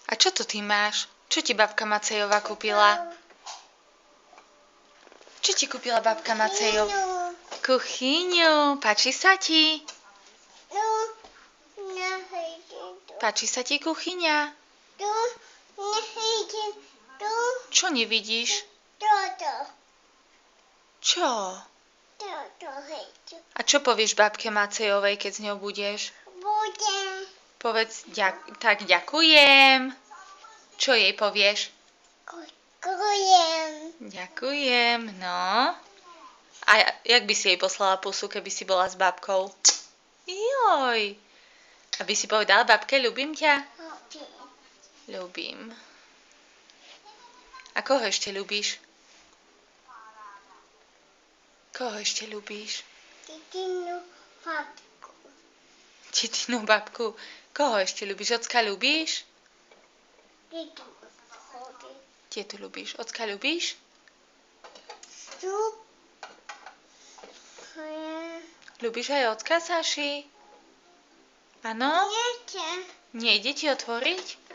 A čo to ty máš? Čo ti babka Macejová kúpila? Čo ti kúpila babka Macejová? Kuchyňu. Páči sa ti? Páči sa ti kuchyňa? Čo nevidíš? Čo? A čo povieš babke Macejovej, keď s ňou budeš? Povedz, tak ďakujem. Čo jej povieš? Ďakujem, no. A jak by si jej poslala pusu, keby si bola s babkou? Joj. Aby si povedala babke, ľúbim ťa? Ľúbim. A koho ešte ľúbiš? Koho ešte ľúbiš? Titinu babku. Koho ešte ľúbiš? Ocka ľúbiš? Tietu ľúbiš. Ocka ľúbiš? Ľúbiš aj ocka, Saši? Áno? Nejde ti otvoriť?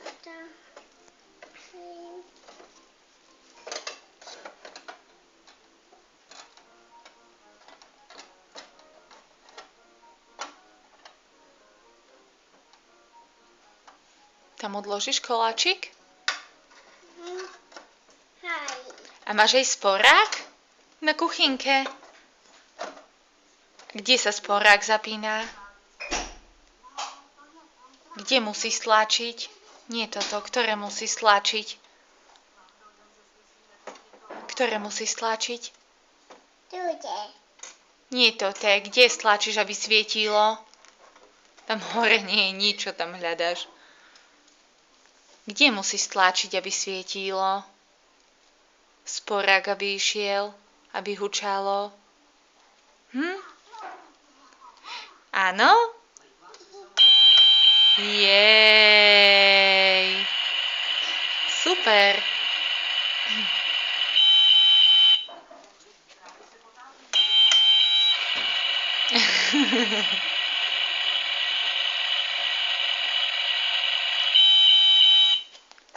Tam odložíš koláčik? A máš aj sporák? Na kuchynke? Kde sa sporák zapína? Kde musí stlačiť? Nie toto, ktoré musí stlačiť? Ktoré musí stlačiť? Nie toto, kde stlačíš, aby svietilo? Tam hore nie je nič, čo tam hľadáš. Kde musí stlačiť, aby svietilo? Sporák, aby išiel, aby hučalo. Áno? Jej. Super.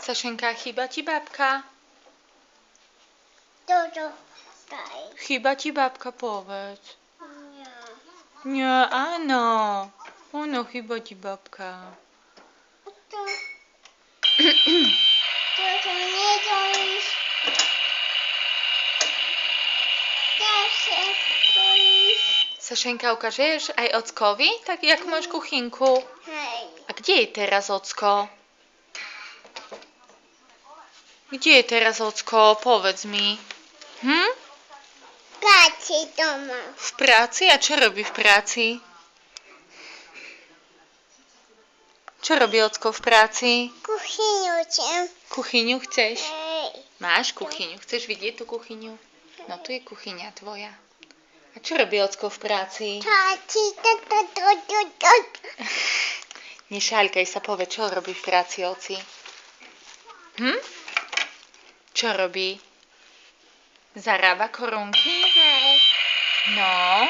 Sašenka, chýba ti babka? Chýba ti babka, povedz. Nie, áno. Áno, chýba ti babka. Sašenka, ukážeš aj ockovi? Tak jak máš kuchynku? A kde je teraz ocko? Kde je teraz ocko? Povedz mi. Práci doma. V práci? A čo robí v práci? Čo robí ocko v práci? Kuchyňu chcem. Kuchyňu chceš? Máš kuchyňu? Chceš vidieť tú kuchyňu? No tu je kuchyňa tvoja. A čo robí ocko v práci? Nešaľkaj sa, povedz, čo robí v práci oci? Čo robí? Zarába korunky? No.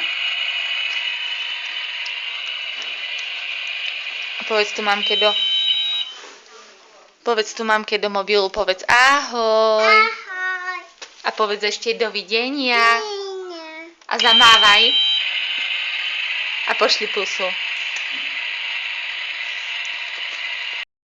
A povedz tu mamke do mobilu, povedz ahoj. Ahoj. A povedz ešte dovidenia. A zamávaj. A pošli pusu.